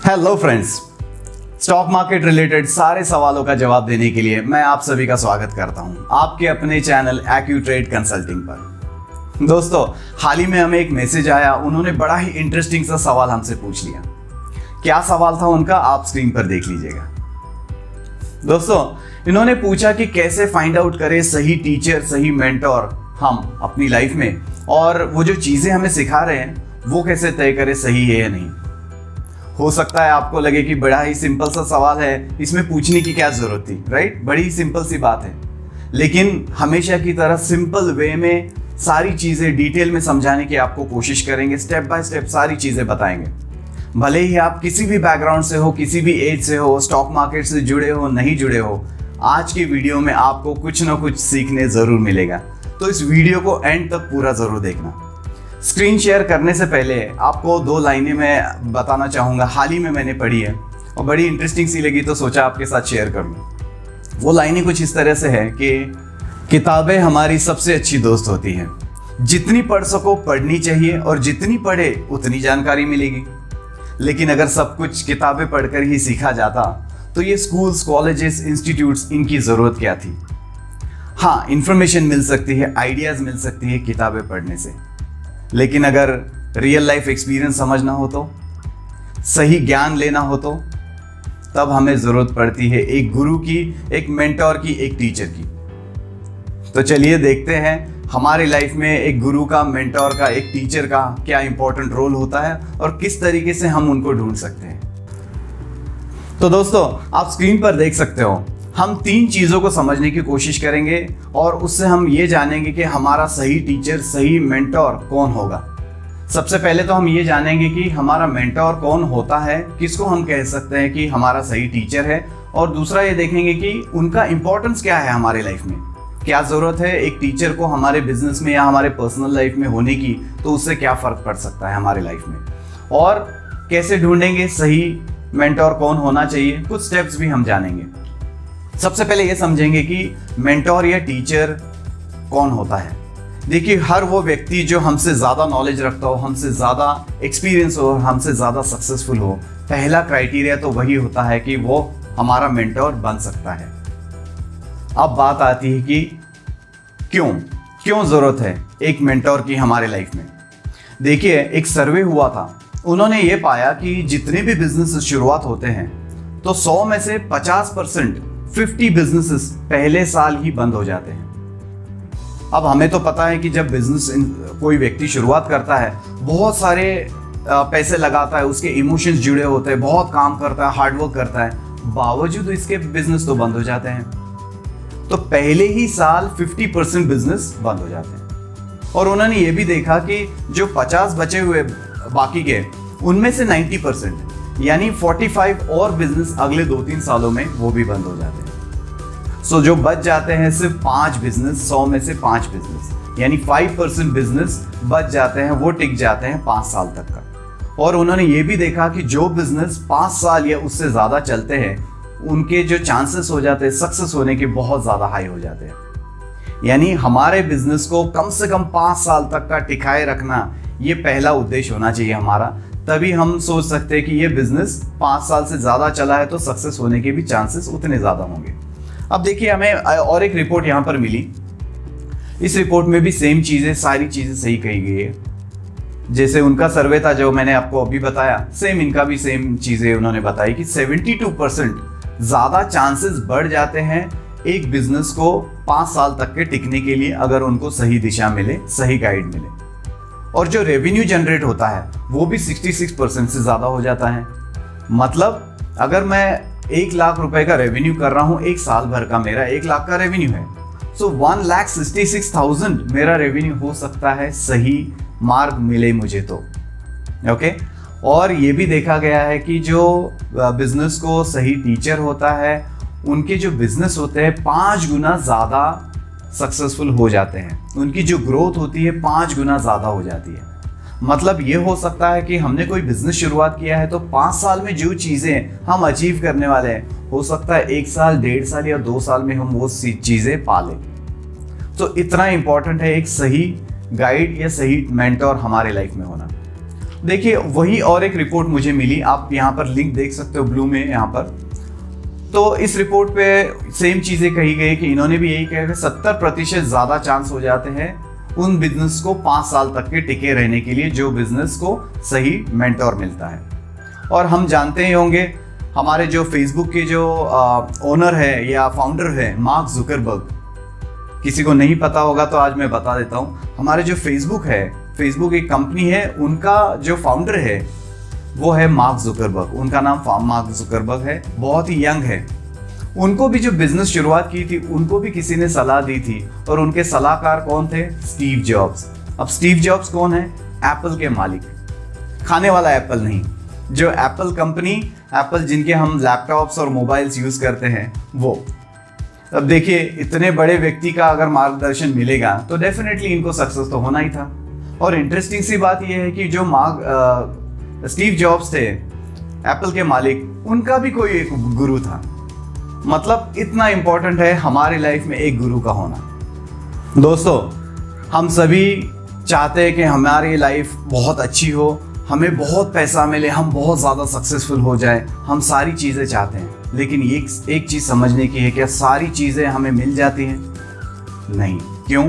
Hello friends, stock market related सारे सवालों का जवाब देने के लिए मैं आप सभी का स्वागत करता हूं आपके अपने चैनल एक्यूट्रेड कंसल्टिंग पर। दोस्तों, हाल ही में हमें एक मैसेज आया, उन्होंने बड़ा ही इंटरेस्टिंग सा सवाल हमसे पूछ लिया। क्या सवाल था उनका, आप स्क्रीन पर देख लीजिएगा। दोस्तों, इन्होंने पूछा कि कैसे फाइंड आउट करें सही टीचर, सही मेंटोर हम अपनी लाइफ में, और वो जो चीजें हमें सिखा रहे हैं वो कैसे तय करें सही है या नहीं। हो सकता है आपको लगे कि बड़ा ही सिंपल सा सवाल है, इसमें पूछने की क्या जरूरत थी, राइट? बड़ी ही सिंपल सी बात है, लेकिन हमेशा की तरह सिंपल वे में सारी चीजें डिटेल में समझाने की आपको कोशिश करेंगे। स्टेप बाय स्टेप सारी चीजें बताएंगे। भले ही आप किसी भी बैकग्राउंड से हो, किसी भी एज से हो, स्टॉक मार्केट से जुड़े हो, नहीं जुड़े हो, आज की वीडियो में आपको कुछ ना कुछ सीखने जरूर मिलेगा। तो इस वीडियो को एंड तक पूरा जरूर देखना। स्क्रीन शेयर करने से पहले आपको दो लाइनें मैं बताना चाहूँगा, हाल ही में मैंने पढ़ी है और बड़ी इंटरेस्टिंग सी लगी, तो सोचा आपके साथ शेयर कर लूँ। वो लाइनें कुछ इस तरह से है कि किताबें हमारी सबसे अच्छी दोस्त होती हैं। जितनी पढ़ सको पढ़नी चाहिए, और जितनी पढ़े उतनी जानकारी मिलेगी। लेकिन अगर सब कुछ किताबें पढ़कर ही सीखा जाता तो ये स्कूल्स, कॉलेजेस, इंस्टीट्यूट्स, इनकी ज़रूरत क्या थी। हाँ, इंफॉर्मेशन मिल सकती है, आइडियाज़ मिल सकती है किताबें पढ़ने से, लेकिन अगर रियल लाइफ एक्सपीरियंस समझना हो तो, सही ज्ञान लेना हो तो, तब हमें ज़रूरत पड़ती है एक गुरु की, एक मेंटोर की, एक टीचर की। तो चलिए देखते हैं हमारी लाइफ में एक गुरु का, मेंटोर का, एक टीचर का क्या इंपॉर्टेंट रोल होता है और किस तरीके से हम उनको ढूंढ सकते हैं। तो दोस्तों, आप स्क्रीन पर देख सकते हो, हम तीन चीज़ों को समझने की कोशिश करेंगे और उससे हम ये जानेंगे कि हमारा सही टीचर, सही मेंटोर कौन होगा। सबसे पहले तो हम ये जानेंगे कि हमारा मेंटोर कौन होता है, किसको हम कह सकते हैं कि हमारा सही टीचर है, और दूसरा ये देखेंगे कि उनका इंपॉर्टेंस क्या है हमारे लाइफ में। क्या ज़रूरत है एक टीचर को हमारे बिजनेस में या हमारे पर्सनल लाइफ में होने की, तो उससे क्या फ़र्क पड़ सकता है हमारे लाइफ में, और कैसे ढूंढेंगे सही मेंटोर कौन होना चाहिए। कुछ स्टेप्स भी हम जानेंगे। सबसे पहले ये समझेंगे कि मेंटोर या टीचर कौन होता है। देखिए, हर वो व्यक्ति जो हमसे ज़्यादा नॉलेज रखता हो, हमसे ज़्यादा एक्सपीरियंस हो, हमसे ज़्यादा सक्सेसफुल हो, पहला क्राइटेरिया तो वही होता है कि वो हमारा मेंटोर बन सकता है। अब बात आती है कि क्यों ज़रूरत है एक मेंटोर की हमारे लाइफ में। देखिए, एक सर्वे हुआ था, उन्होंने ये पाया कि जितने भी बिजनेस शुरुआत होते हैं तो 100 में से 50% 50 बिजनेसेस पहले साल ही बंद हो जाते हैं। अब हमें तो पता है कि जब बिजनेस कोई व्यक्ति शुरुआत करता है, बहुत सारे पैसे लगाता है, उसके इमोशंस जुड़े होते हैं, बहुत काम करता है, हार्डवर्क करता है, बावजूद इसके बिजनेस तो बंद हो जाते हैं। तो पहले ही साल 50% बिजनेस बंद हो जाते हैं। और उन्होंने ये भी देखा कि जो 50 बचे हुए बाकी के, उनमें से 90% यानी 45 और बिजनेस अगले 2-3 सालों में वो भी बंद हो जाते हैं। सो जो बच जाते हैं सिर्फ 5 बिजनेस, 100 में से 5 बिजनेस, यानी 5% बिजनेस बच जाते हैं, वो टिक जाते हैं 5 साल तक का। और उन्होंने ये भी देखा कि जो बिजनेस 5 साल या उससे ज़्यादा चलते हैं, उनके जो चांसेस हो जाते हैं सक्सेस होने के, बहुत ज़्यादा हाई हो जाते हैं। यानी हमारे बिजनेस को कम से कम 5 साल तक का टिकाए रखना, ये पहला उद्देश्य होना चाहिए हमारा। तभी हम सोच सकते हैं कि ये बिजनेस 5 साल से ज़्यादा चला है तो सक्सेस होने के भी चांसेस उतने ज़्यादा होंगे। अब देखिए, हमें और एक रिपोर्ट यहाँ पर मिली। इस रिपोर्ट में भी सेम चीज़ें, सारी चीज़ें सही कही गई है। जैसे उनका सर्वे था जो मैंने आपको अभी बताया, सेम इनका भी सेम चीज़ें उन्होंने बताई कि 72% ज़्यादा चांसेस बढ़ जाते हैं एक बिजनेस को 5 साल तक के टिकने के लिए, अगर उनको सही दिशा मिले, सही गाइड मिले। और जो रेवेन्यू जनरेट होता है वो भी 66% से ज़्यादा हो जाता है। मतलब अगर मैं 1 लाख रुपए का रेवेन्यू कर रहा हूँ, एक साल भर का मेरा 1 लाख का रेवेन्यू है, सो 1,66,000 मेरा रेवेन्यू हो सकता है, सही मार्ग मिले मुझे तो। ओके। और ये भी देखा गया है कि जो बिजनेस को सही टीचर होता है, उनके जो बिजनेस होते हैं 5 गुना ज़्यादा सक्सेसफुल हो जाते हैं। उनकी जो ग्रोथ होती है 5 गुना ज़्यादा हो जाती है। मतलब ये हो सकता है कि हमने कोई बिजनेस शुरुआत किया है तो 5 साल में जो चीज़ें हम अचीव करने वाले हैं, हो सकता है 1 साल, 1.5 साल या 2 साल में हम वो चीज़ें पा लें। तो इतना इंपॉर्टेंट है एक सही गाइड या सही मेंटोर हमारे लाइफ में होना। देखिए वही और एक रिपोर्ट मुझे मिली, आप यहाँ पर लिंक देख सकते हो ब्लू में यहाँ पर। तो इस रिपोर्ट पे सेम चीजें कही गई कि इन्होंने भी यही कहा कि 70% ज्यादा चांस हो जाते हैं उन बिजनेस को 5 साल तक के टिके रहने के लिए जो बिजनेस को सही मेंटोर मिलता है। और हम जानते ही होंगे हमारे जो फेसबुक के जो ओनर है या फाउंडर है मार्क जुकरबर्ग, किसी को नहीं पता होगा तो आज मैं बता देता हूँ। हमारे जो फेसबुक है, फेसबुक एक कंपनी है, उनका जो फाउंडर है वो है मार्क जुकरबर्ग। उनका नाम मार्क जुकरबर्ग है, बहुत ही यंग है। उनको भी जो बिजनेस शुरुआत की थी उनको भी किसी ने सलाह दी थी और उनके सलाहकार कौन थे? Steve jobs. अब स्टीव जॉब्स कौन है? एप्पल के मालिक, खाने वाला एप्पल नहीं, जो एप्पल कंपनी, एप्पल जिनके हम लैपटॉप्स और मोबाइल्स यूज करते हैं वो। अब देखिए इतने बड़े व्यक्ति का अगर मार्गदर्शन मिलेगा तो डेफिनेटली इनको सक्सेस तो होना ही था। और इंटरेस्टिंग सी बात यह है कि जो स्टीव जॉब्स थे एप्पल के मालिक, उनका भी कोई एक गुरु था। मतलब इतना इंपॉर्टेंट है हमारी लाइफ में एक गुरु का होना। दोस्तों हम सभी चाहते हैं कि हमारी लाइफ बहुत अच्छी हो, हमें बहुत पैसा मिले, हम बहुत ज़्यादा सक्सेसफुल हो जाए, हम सारी चीज़ें चाहते हैं। लेकिन एक चीज़ समझने की है, क्या सारी चीज़ें हमें मिल जाती हैं? नहीं। क्यों?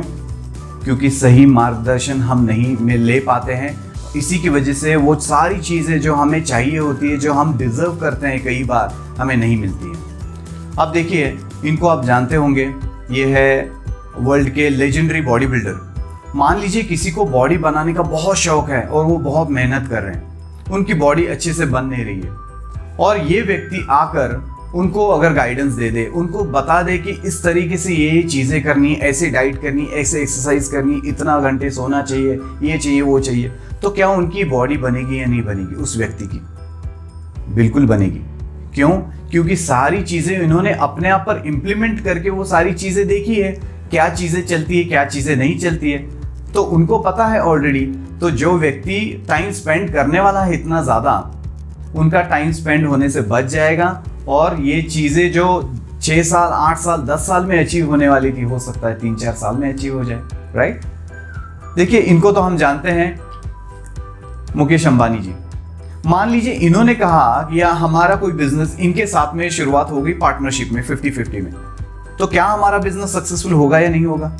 क्योंकि सही मार्गदर्शन हम नहीं ले पाते हैं। इसी की वजह से वो सारी चीज़ें जो हमें चाहिए होती है, जो हम डिज़र्व करते हैं, कई बार हमें नहीं मिलती हैं। अब देखिए इनको आप जानते होंगे, ये है वर्ल्ड के लेजेंडरी बॉडी बिल्डर। मान लीजिए किसी को बॉडी बनाने का बहुत शौक है और वो बहुत मेहनत कर रहे हैं, उनकी बॉडी अच्छे से बन नहीं रही है, और ये व्यक्ति आकर उनको अगर गाइडेंस दे दे, उनको बता दे कि इस तरीके से ये चीज़ें करनी, ऐसे डाइट करनी, ऐसे एक्सरसाइज करनी, इतना घंटे सोना चाहिए, ये चाहिए वो चाहिए, तो क्या उनकी बॉडी बनेगी या नहीं बनेगी? उस व्यक्ति की बिल्कुल बनेगी। क्यों? क्योंकि सारी चीज़ें इन्होंने अपने आप पर इम्प्लीमेंट करके वो सारी चीज़ें देखी है, क्या चीज़ें चलती है, क्या चीज़ें नहीं चलती है, तो उनको पता है ऑलरेडी। तो जो व्यक्ति टाइम स्पेंड करने वाला है इतना ज़्यादा, उनका टाइम स्पेंड होने से बच जाएगा, और ये चीज़ें जो 6 साल, 8 साल, 10 साल में अचीव होने वाली थी, हो सकता है 3-4 साल में अचीव हो जाए। राइट? देखिए इनको तो हम जानते हैं, मुकेश अंबानी जी। मान लीजिए इन्होंने कहा कि या हमारा कोई बिजनेस इनके साथ में शुरुआत होगी पार्टनरशिप में 50-50 में, तो क्या हमारा बिजनेस सक्सेसफुल होगा या नहीं होगा?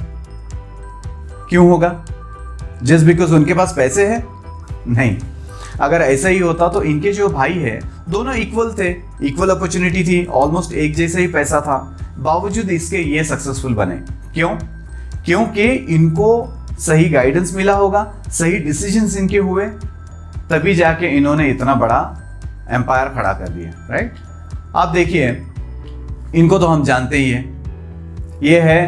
क्यों होगा? जस्ट बिकॉज उनके पास पैसे हैं? नहीं। अगर ऐसा ही होता तो इनके जो भाई है दोनों इक्वल थे, इक्वल अपॉर्चुनिटी थी, ऑलमोस्ट एक जैसा ही पैसा था, बावजूद इसके ये सक्सेसफुल बने। क्यों? क्योंकि इनको सही गाइडेंस मिला होगा, सही डिसीजंस इनके हुए, तभी जाके इन्होंने इतना बड़ा एम्पायर खड़ा कर दिया। राइट? आप देखिए इनको तो हम जानते ही हैं, ये है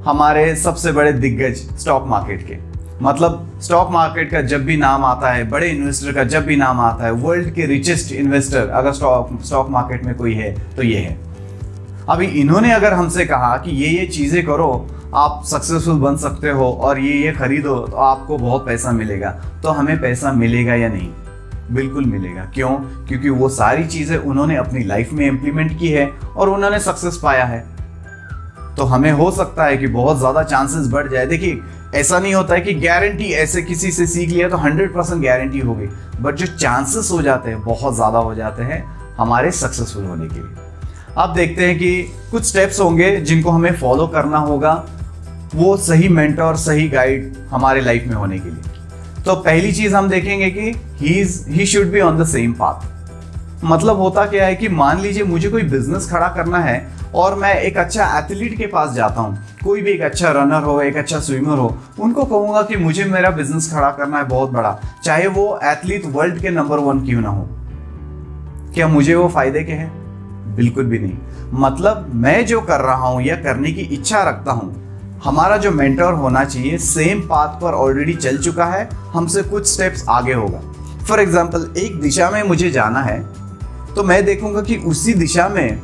हमारे सबसे बड़े दिग्गज स्टॉक मार्केट के। मतलब स्टॉक मार्केट का जब भी नाम आता है, बड़े इन्वेस्टर का जब भी नाम आता है, वर्ल्ड के रिचेस्ट इन्वेस्टर अगर स्टॉक मार्केट में कोई है तो ये है। अभी इन्होंने अगर हमसे कहा कि ये चीज़ें करो, आप सक्सेसफुल बन सकते हो, और ये खरीदो तो आपको बहुत पैसा मिलेगा, तो हमें पैसा मिलेगा या नहीं? बिल्कुल मिलेगा। क्यों? क्योंकि वो सारी चीज़ें उन्होंने अपनी लाइफ में इम्प्लीमेंट की है और उन्होंने सक्सेस पाया है। तो हमें हो सकता है कि बहुत ज़्यादा चांसेस बढ़ जाए। देखिए ऐसा नहीं होता है कि गारंटी, ऐसे किसी से सीख लिया तो 100% गारंटी होगी, बट जो चांसेस हो जाते हैं बहुत ज़्यादा हो जाते हैं हमारे सक्सेसफुल होने के लिए। अब देखते हैं कि कुछ स्टेप्स होंगे जिनको हमें फॉलो करना होगा वो सही मेंटर, सही गाइड हमारे लाइफ में होने के लिए। तो पहली चीज हम देखेंगे कि he should be on the same path. मतलब होता क्या है कि मान लीजिए मुझे कोई बिजनेस खड़ा करना है और मैं एक अच्छा एथलीट के पास जाता हूँ, कोई भी एक अच्छा रनर हो, एक अच्छा स्विमर हो, उनको कहूँगा कि मुझे मेरा बिजनेस खड़ा करना है बहुत बड़ा, चाहे वो एथलीट वर्ल्ड के नंबर 1 क्यों ना हो। क्या मुझे वो फायदे के हैं? बिल्कुल भी नहीं। मतलब मैं जो कर रहा हूँ या करने की इच्छा रखता हूँ, हमारा जो मेंटर होना चाहिए सेम पाथ पर ऑलरेडी चल चुका है, हमसे कुछ स्टेप्स आगे होगा। फॉर एग्जाम्पल एक दिशा में मुझे जाना है तो मैं देखूंगा कि उसी दिशा में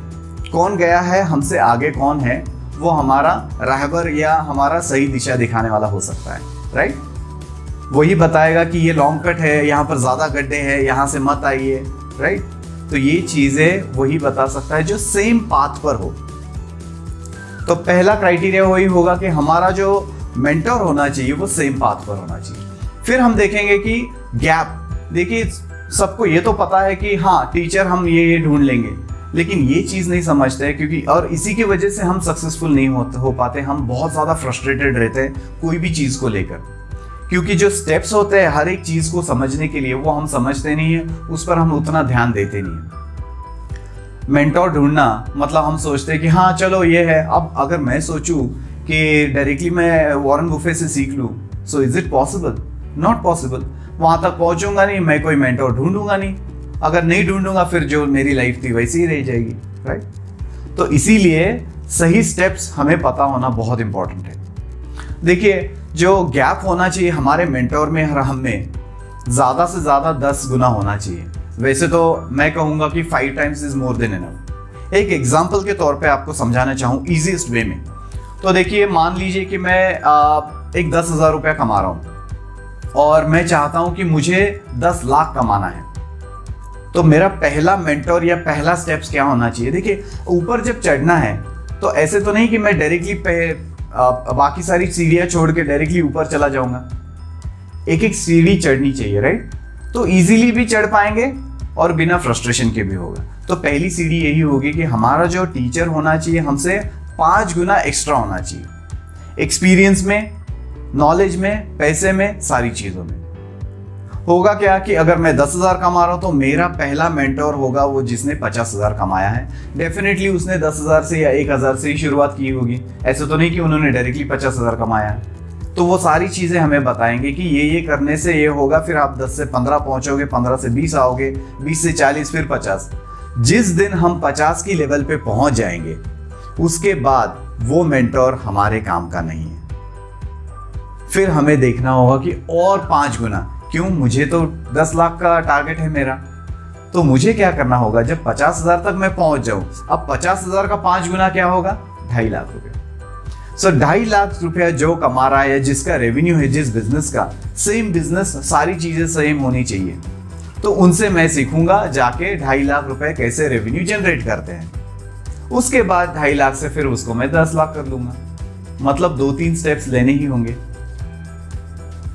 कौन गया है, हमसे आगे कौन है, वो हमारा राहबर या हमारा सही दिशा दिखाने वाला हो सकता है। राइट? वही बताएगा कि ये लॉन्ग कट है, यहाँ पर ज़्यादा गड्ढे हैं, यहाँ से मत आइए। राइट? तो ये चीज़ें वही बता सकता है जो सेम पाथ पर हो। तो पहला क्राइटेरिया वही होगा कि हमारा जो मेंटर होना चाहिए वो सेम पाथ पर होना चाहिए। फिर हम देखेंगे कि गैप देखिए सबको ये तो पता है कि हाँ टीचर हम ये ढूंढ लेंगे, लेकिन ये चीज़ नहीं समझते हैं, क्योंकि और इसी की वजह से हम सक्सेसफुल नहीं हो पाते। हम बहुत ज़्यादा फ्रस्ट्रेटेड रहते हैं कोई भी चीज़ को लेकर, क्योंकि जो स्टेप्स होते हैं हर एक चीज़ को समझने के लिए वो हम समझते नहीं है, उस पर हम उतना ध्यान देते नहीं है। मेंटोर ढूंढना मतलब हम सोचते हैं कि हाँ चलो ये है। अब अगर मैं सोचूं कि डायरेक्टली मैं वॉरेन बुफे से सीख लूँ, so is it possible? Not possible. वहाँ तक पहुँचूंगा नहीं, मैं कोई मेंटोर ढूंढूंगा नहीं। अगर नहीं ढूंढूंगा फिर जो मेरी लाइफ थी वैसी ही रह जाएगी, राइट? तो इसीलिए सही स्टेप्स हमें पता होना बहुत इंपॉर्टेंट है। देखिए जो गैप होना चाहिए हमारे मेंटोर में और हम में, ज़्यादा से ज़्यादा 10 गुना होना चाहिए। वैसे तो मैं कहूँगा कि 5 times is more than enough. एक एग्जाम्पल के तौर पे आपको समझाना चाहूँ ईजीएस्ट वे में। तो देखिए मान लीजिए कि मैं एक 10,000 रुपया कमा रहा हूँ और मैं चाहता हूँ कि मुझे 10 लाख कमाना है। तो मेरा पहला मेंटोर या पहला स्टेप्स क्या होना चाहिए? देखिए ऊपर जब चढ़ना है तो ऐसे तो नहीं कि मैं डायरेक्टली बाकी सारी सीढ़ियाँ छोड़ के डायरेक्टली ऊपर चला जाऊँगा। एक एक सीढ़ी चढ़नी चाहिए, राइट? तो इजीली भी चढ़ पाएंगे और बिना फ्रस्ट्रेशन के भी होगा। तो पहली सीढ़ी यही होगी कि हमारा जो टीचर होना चाहिए हमसे 5 गुना एक्स्ट्रा होना चाहिए। एक्सपीरियंस में, नॉलेज में, पैसे में, सारी चीज़ों में। होगा क्या कि अगर मैं 10,000 कमा रहा हूँ तो मेरा पहला मेंटोर होगा वो जिसने 50,000 कमाया है। डेफिनेटली उसने 10,000 से या 1,000 से ही शुरुआत की होगी। ऐसे तो नहीं कि उन्होंने डायरेक्टली 50,000 कमाया है। तो वो सारी चीज़ें हमें बताएंगे कि ये करने से ये होगा, फिर आप 10 से 15 पहुँचोगे, 15 से 20 आओगे, 20 से 40, फिर 50। जिस दिन हम 50 की लेवल पे पहुँच जाएंगे उसके बाद वो मेंटोर हमारे काम का नहीं है। फिर हमें देखना होगा कि और 5 गुना, क्यों? मुझे तो 10 लाख का टारगेट है मेरा, तो मुझे क्या करना होगा? जब 50,000 तक मैं पहुंच जाऊं, अब 50,000 का 5 गुना क्या होगा? 2.5 लाख रुपए। सो 2.5 लाख रुपया जो कमा रहा है, जिसका रेवेन्यू है, जिस बिजनेस का, सेम बिजनेस, सारी चीजें सेम होनी चाहिए। तो उनसे मैं सीखूंगा जाके 2.5 लाख रुपए कैसे रेवेन्यू जनरेट करते हैं। उसके बाद 2.5 लाख से फिर उसको मैं 10 लाख कर लूंगा। मतलब 2-3 स्टेप्स लेने ही होंगे।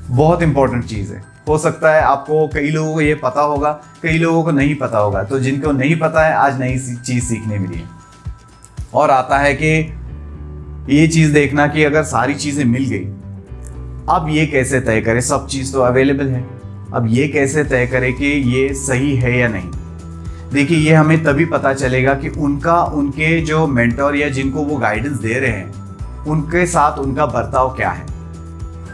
बहुत इंपॉर्टेंट चीज है। हो सकता है आपको, कई लोगों को ये पता होगा, कई लोगों को नहीं पता होगा। तो जिनको नहीं पता है आज नई चीज सीखने मिली है। और आता है कि ये चीज देखना कि अगर सारी चीजें मिल गई, अब ये कैसे तय करें? सब चीज तो अवेलेबल है, अब ये कैसे तय करें कि ये सही है या नहीं? देखिए ये हमें तभी पता चलेगा कि उनके जो मेंटोर या जिनको वो गाइडेंस दे रहे हैं उनके साथ उनका बर्ताव क्या है।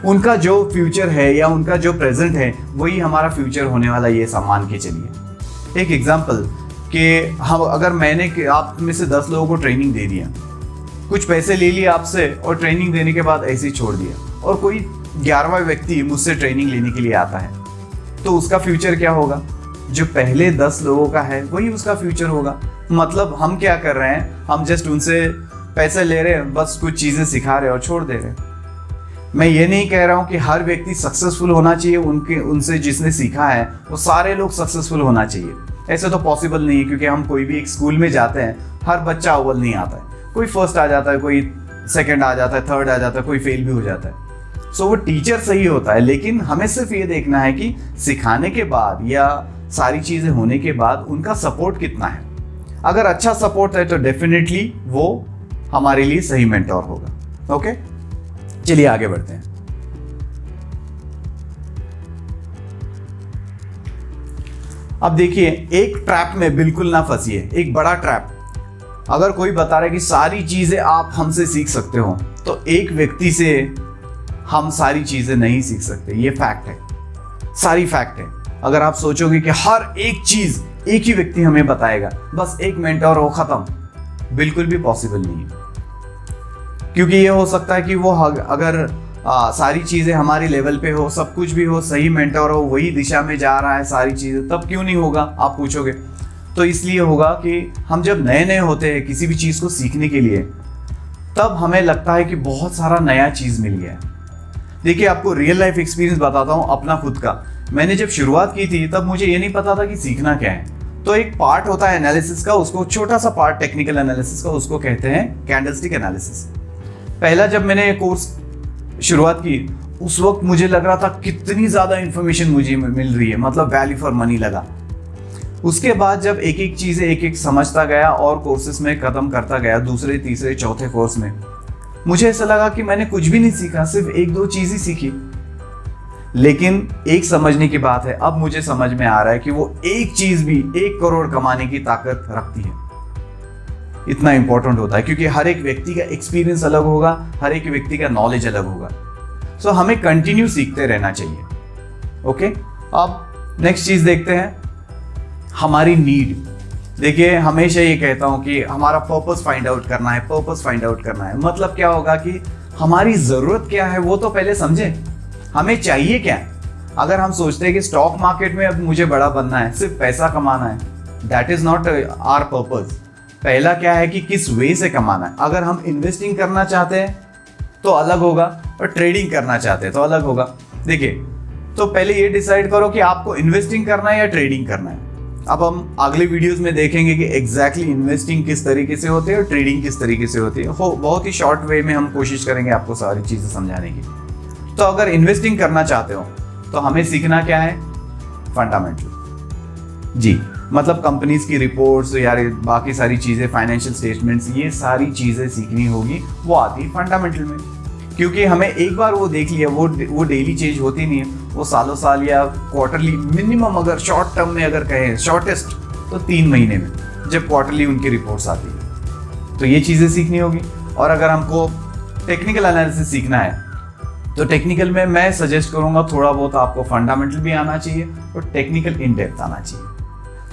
उनका जो फ्यूचर है या उनका जो प्रेजेंट है वही हमारा फ्यूचर होने वाला, ये सम्मान के चलिए। एक एग्जांपल कि हम, अगर मैंने आप में से 10 लोगों को ट्रेनिंग दे दिया, कुछ पैसे ले लिए आपसे और ट्रेनिंग देने के बाद ऐसे ही छोड़ दिया, और कोई 11वां व्यक्ति मुझसे ट्रेनिंग लेने के लिए आता है, तो उसका फ्यूचर क्या होगा? जो पहले 10 लोगों का है वही उसका फ्यूचर होगा। मतलब हम क्या कर रहे हैं? हम जस्ट उनसे पैसे ले रहे हैं, बस कुछ चीज़ें सिखा रहे हैं और छोड़ दे रहे हैं। मैं ये नहीं कह रहा हूँ कि हर व्यक्ति सक्सेसफुल होना चाहिए, उनसे जिसने सीखा है वो सारे लोग सक्सेसफुल होना चाहिए। ऐसे तो पॉसिबल नहीं है, क्योंकि हम कोई भी एक स्कूल में जाते हैं, हर बच्चा अव्वल नहीं आता है। कोई फर्स्ट आ जाता है, कोई सेकंड आ जाता है, थर्ड आ जाता है, कोई फेल भी हो जाता है। सो वो टीचर सही होता है, लेकिन हमें सिर्फ ये देखना है कि सिखाने के बाद या सारी चीज़ें होने के बाद उनका सपोर्ट कितना है। अगर अच्छा सपोर्ट है तो डेफिनेटली वो हमारे लिए सही मेंटोर होगा। ओके, चलिए आगे बढ़ते हैं। अब देखिए, एक ट्रैप में बिल्कुल ना फंसिए, एक बड़ा ट्रैप। अगर कोई बता रहा है कि सारी चीजें आप हमसे सीख सकते हो, तो एक व्यक्ति से हम सारी चीजें नहीं सीख सकते। ये फैक्ट है, सारी फैक्ट है। अगर आप सोचोगे कि हर एक चीज एक ही व्यक्ति हमें बताएगा, बस एक मेंटोर हो, खत्म, बिल्कुल भी पॉसिबल नहीं है। क्योंकि ये हो सकता है कि वो अगर सारी चीज़ें हमारी लेवल पे हो, सब कुछ भी हो, सही मेंटोर हो, वही दिशा में जा रहा है सारी चीज़ें, तब क्यों नहीं होगा आप पूछोगे। तो इसलिए होगा कि हम जब नए नए होते हैं किसी भी चीज़ को सीखने के लिए, तब हमें लगता है कि बहुत सारा नया चीज़ मिल गया है। देखिए आपको रियल लाइफ एक्सपीरियंस बताता हूँ अपना खुद का। मैंने जब शुरुआत की थी तब मुझे ये नहीं पता था कि सीखना क्या है। तो एक पार्ट होता है एनालिसिस का, उसको छोटा सा पार्ट टेक्निकल एनालिसिस का, उसको कहते हैं कैंडलस्टिक एनालिसिस। पहला जब मैंने कोर्स शुरुआत की, उस वक्त मुझे लग रहा था कितनी ज़्यादा इंफॉर्मेशन मुझे मिल रही है, मतलब वैल्यू फॉर मनी लगा। उसके बाद जब एक एक चीज़ें एक एक समझता गया और कोर्सेज में ख़त्म करता गया, दूसरे तीसरे चौथे कोर्स में, मुझे ऐसा लगा कि मैंने कुछ भी नहीं सीखा, सिर्फ एक दो चीज़ ही सीखी। लेकिन एक समझने की बात है, अब मुझे समझ में आ रहा है कि वो एक चीज़ भी 1 करोड़ कमाने की ताकत रखती है। इतना इंपॉर्टेंट होता है, क्योंकि हर एक व्यक्ति का एक्सपीरियंस अलग होगा, हर एक व्यक्ति का नॉलेज अलग होगा। सो हमें कंटिन्यू सीखते रहना चाहिए। ओके, अब नेक्स्ट चीज़ देखते हैं, हमारी नीड। देखिए, हमेशा ये कहता हूँ कि हमारा पर्पस फाइंड आउट करना है, पर्पस फाइंड आउट करना है। मतलब क्या होगा कि हमारी ज़रूरत क्या है वो तो पहले समझें, हमें चाहिए क्या। अगर हम सोचते हैं कि स्टॉक मार्केट में अब मुझे बड़ा बनना है, सिर्फ पैसा कमाना है, that is not our purpose. पहला क्या है कि किस वे से कमाना है। अगर हम इन्वेस्टिंग करना चाहते हैं तो अलग होगा, और ट्रेडिंग करना चाहते हैं तो अलग होगा। देखिए, तो पहले ये डिसाइड करो कि आपको इन्वेस्टिंग करना है या ट्रेडिंग करना है। अब हम अगले वीडियोस में देखेंगे कि एग्जैक्टली इन्वेस्टिंग किस तरीके से होती है और ट्रेडिंग किस तरीके से होती है। बहुत ही शॉर्ट वे में हम कोशिश करेंगे आपको सारी चीज़ें समझाने की। तो अगर इन्वेस्टिंग करना चाहते हो तो हमें सीखना क्या है, फंडामेंटल। जी, मतलब कंपनीज की रिपोर्ट्स या बाकी सारी चीज़ें, फाइनेंशियल स्टेटमेंट्स, ये सारी चीज़ें सीखनी होगी, वो आती है फंडामेंटल में। क्योंकि हमें एक बार वो देख लिया, वो डेली चेंज होती नहीं है, वो सालों साल या क्वार्टरली, मिनिमम अगर शॉर्ट टर्म में अगर कहें, शॉर्टेस्ट तो 3 महीने में जब क्वार्टरली उनकी रिपोर्ट्स आती है, तो ये चीज़ें सीखनी होगी। और अगर हमको टेक्निकल एनालिसिस सीखना है तो टेक्निकल में मैं सजेस्ट करूँगा थोड़ा बहुत आपको फंडामेंटल भी आना चाहिए और टेक्निकल इन डेप्थ आना चाहिए।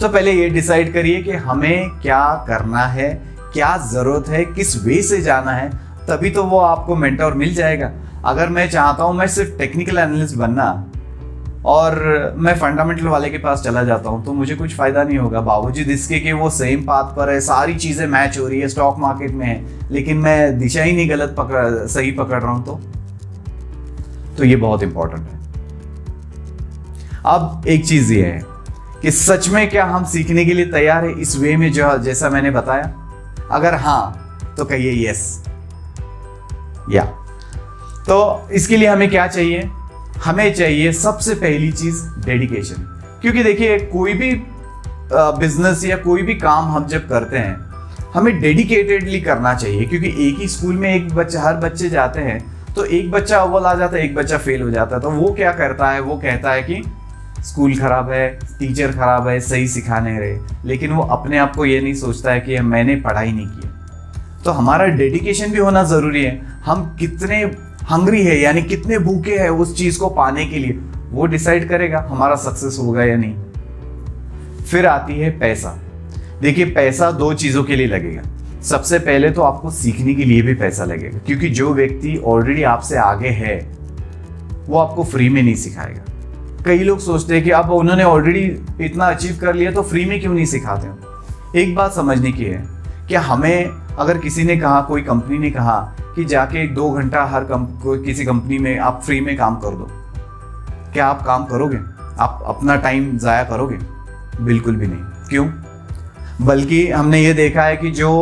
तो पहले ये डिसाइड करिए कि हमें क्या करना है, क्या ज़रूरत है, किस वे से जाना है, तभी तो वो आपको मेंटोर मिल जाएगा। अगर मैं चाहता हूँ मैं सिर्फ टेक्निकल एनालिस्ट बनना और मैं फंडामेंटल वाले के पास चला जाता हूँ तो मुझे कुछ फ़ायदा नहीं होगा, बावजूद इसके कि वो सेम पाथ पर है, सारी चीज़ें मैच हो रही है, स्टॉक मार्केट में है, लेकिन मैं दिशा ही नहीं सही पकड़ रहा हूँ। तो ये बहुत इंपॉर्टेंट है। अब एक चीज़ ये है कि सच में क्या हम सीखने के लिए तैयार है इस वे में जो जैसा मैंने बताया? अगर हाँ तो कहिए यस या। तो इसके लिए हमें क्या चाहिए? हमें चाहिए सबसे पहली चीज डेडिकेशन। क्योंकि देखिए, कोई भी बिजनेस या कोई भी काम हम जब करते हैं हमें डेडिकेटेडली करना चाहिए। क्योंकि एक ही स्कूल में हर बच्चे जाते हैं, तो एक बच्चा अव्वल आ जाता है, एक बच्चा फेल हो जाता है। तो वो क्या करता है, वो कहता है कि स्कूल खराब है, टीचर खराब है, सही सिखाने रहे, लेकिन वो अपने आप को ये नहीं सोचता है कि मैंने पढ़ाई नहीं की। तो हमारा डेडिकेशन भी होना ज़रूरी है। हम कितने हंग्री है, यानी कितने भूखे हैं उस चीज़ को पाने के लिए, वो डिसाइड करेगा हमारा सक्सेस होगा या नहीं। फिर आती है पैसा। देखिए, पैसा 2 चीज़ों के लिए लगेगा। सबसे पहले तो आपको सीखने के लिए भी पैसा लगेगा, क्योंकि जो व्यक्ति ऑलरेडी आपसे आगे है वो आपको फ्री में नहीं सिखाएगा। कई लोग सोचते हैं कि अब उन्होंने ऑलरेडी इतना अचीव कर लिया तो फ्री में क्यों नहीं सिखाते हो। एक बात समझने की है कि हमें, अगर किसी ने कहा, कोई कंपनी ने कहा कि जाके 2 घंटा किसी कंपनी में आप फ्री में काम कर दो, क्या आप काम करोगे? आप अपना टाइम ज़ाया करोगे? बिल्कुल भी नहीं। क्यों? बल्कि हमने ये देखा है कि जो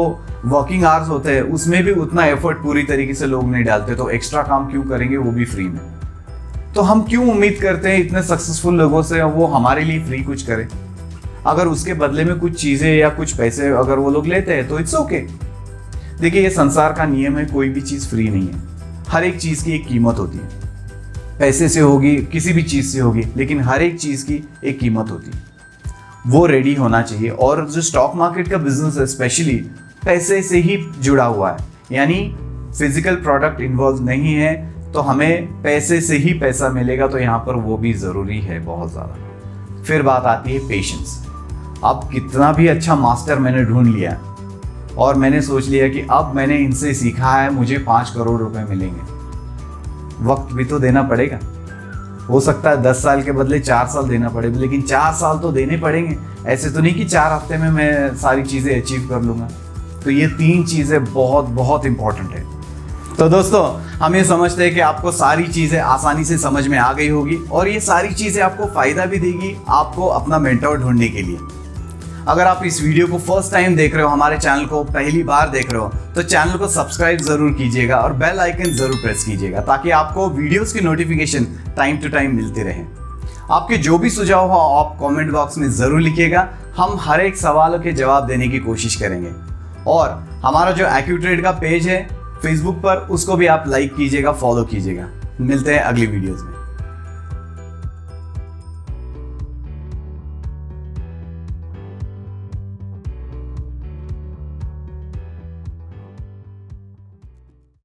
वर्किंग आवर्स होते हैं उसमें भी उतना एफर्ट पूरी तरीके से लोग नहीं डालते, तो एक्स्ट्रा काम क्यों करेंगे, वो भी फ्री में। तो हम क्यों उम्मीद करते हैं इतने सक्सेसफुल लोगों से वो हमारे लिए फ्री कुछ करें? अगर उसके बदले में कुछ चीज़ें या कुछ पैसे अगर वो लोग लेते हैं तो इट्स ओके। देखिए, ये संसार का नियम है, कोई भी चीज़ फ्री नहीं है। हर एक चीज़ की एक कीमत होती है। पैसे से होगी, किसी भी चीज़ से होगी, लेकिन हर एक चीज़ की एक कीमत होती है, वो रेडी होना चाहिए। और जो स्टॉक मार्केट का बिजनेस है स्पेशली पैसे से ही जुड़ा हुआ है, यानी फिजिकल प्रोडक्ट इन्वॉल्व नहीं है, तो हमें पैसे से ही पैसा मिलेगा, तो यहाँ पर वो भी ज़रूरी है बहुत ज़्यादा। फिर बात आती है पेशेंस। अब कितना भी अच्छा मास्टर मैंने ढूंढ लिया और मैंने सोच लिया कि अब मैंने इनसे सीखा है, मुझे 5 करोड़ रुपए मिलेंगे, वक्त भी तो देना पड़ेगा। हो सकता है 10 साल के बदले 4 साल देना पड़े, लेकिन 4 साल तो देने पड़ेंगे। ऐसे तो नहीं कि 4 हफ्ते में मैं सारी चीज़ें अचीव कर लूँगा। तो ये 3 चीज़ें बहुत बहुत इंपॉर्टेंट है। तो दोस्तों, हम ये समझते हैं कि आपको सारी चीज़ें आसानी से समझ में आ गई होगी और ये सारी चीज़ें आपको फ़ायदा भी देगी आपको अपना मेंटर ढूंढने के लिए। अगर आप इस वीडियो को फर्स्ट टाइम देख रहे हो, हमारे चैनल को पहली बार देख रहे हो, तो चैनल को सब्सक्राइब जरूर कीजिएगा और बेल आइकन जरूर प्रेस कीजिएगा ताकि आपको वीडियोस की नोटिफिकेशन टाइम टू टाइम मिलती रहे। आपके जो भी सुझाव हो आप कमेंट बॉक्स में जरूर लिखिएगा, हम हर एक सवालों के जवाब देने की कोशिश करेंगे। और हमारा जो AccuTrade का पेज है फेसबुक पर, उसको भी आप लाइक कीजिएगा, फॉलो कीजिएगा। मिलते हैं अगली वीडियोस में।